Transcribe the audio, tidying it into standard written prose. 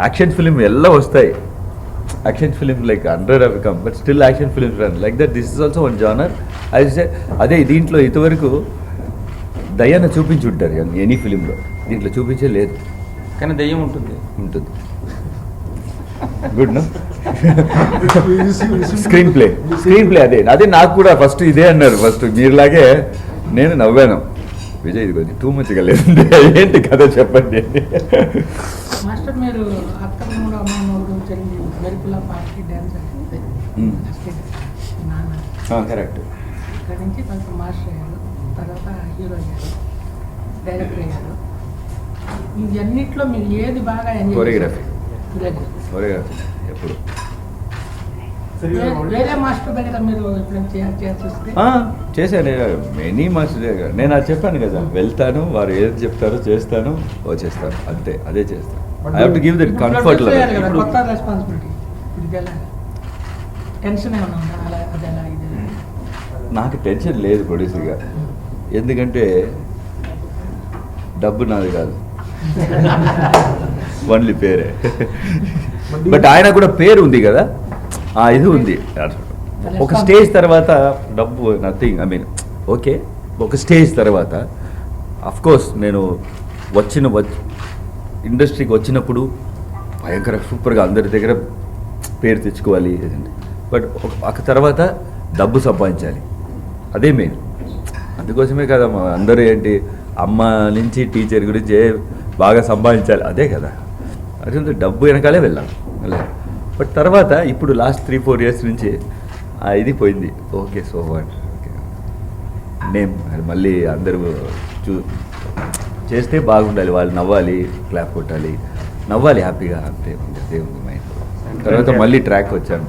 Action film ಎಲ್ಲ వస్తాయి, action film like 100 have come, but still action films run like that. This is also one genre. I say అదే దీంట్లో ఇంతవరకు దయ్యాన్ని చూపించుంటారు any ఫిలింలో, దీంట్లో చూపించే లేదు, కానీ దయ్యం ఉంటుంది. Good no. స్క్రీన్ ప్లే అదే నాకు కూడా ఫస్ట్ ఇదే అన్నారు, ఫస్ట్ మీరులాగే నేను నవ్వాను. విజయ్ ఇది కొంచెం టూ మచ్గా లేదు, ఏంటి కథ చెప్పండి. మాస్టర్ మీరు అక్కడ మూడు అమ్మ మెరుపుల పార్టీ డ్యాన్స్ కరెక్ట్. ఇక్కడ నుంచి కొంచెం మాస్టర్ అయ్యారు, తర్వాత హీరో అయ్యారు, డైరెక్టర్ అయ్యారు. ఇవన్నిట్లో మీరు ఏది బాగా ఎంజాయ్? కొరియోగ్రఫీ ఎప్పుడు వేరే మాస్టర్ దగ్గర మీరు చేశాను, మెనీ మాస్టర్ దగ్గర. నేను అది చెప్పాను కదా, వెళ్తాను, వారు ఏది చెప్తారో చేస్తాను, వచ్చేస్తాను, అంతే, అదే చేస్తాను. I have to give that comfort level. కొత్త రెస్పాన్సిబిలిటీ టెన్షన్ ఏమైనా ఉందా? అది ఎలా ఇది? నాకు టెన్షన్ లేదు ప్రొడ్యూసర్గా, ఎందుకంటే డబ్బు నాది కాదు, ఓన్లీ పేరే. బట్ ఆయన కూడా పేరు ఉంది కదా, ఇది ఉంది. ఒక స్టేజ్ తర్వాత డబ్బు నథింగ్, ఐ మీన్ ఓకే, ఒక స్టేజ్ తర్వాత అఫ్కోర్స్ నేను ఇండస్ట్రీకి వచ్చినప్పుడు భయంకర సూపర్గా అందరి దగ్గర పేరు తెచ్చుకోవాలి, బట్ ఒక తర్వాత డబ్బు సంపాదించాలి, అదే మెయిన్. అందుకోసమే కదా అందరూ ఏంటి అమ్మ నుంచి టీచర్ గురించి బాగా సంపాదించాలి, అదే కదా. అదే డబ్బు వెనకాలే వెళ్ళాలి. బట్ తర్వాత ఇప్పుడు లాస్ట్ 3-4 years నుంచి ఇది పోయింది. Okay, so what, okay name మళ్ళీ అందరూ చేస్తే బాగుండాలి, వాళ్ళు నవ్వాలి, క్లాప్ కొట్టాలి, నవ్వాలి హ్యాపీగా, అంతే, అదే ఉంది మైండ్. తర్వాత మళ్ళీ ట్రాక్ వచ్చాను.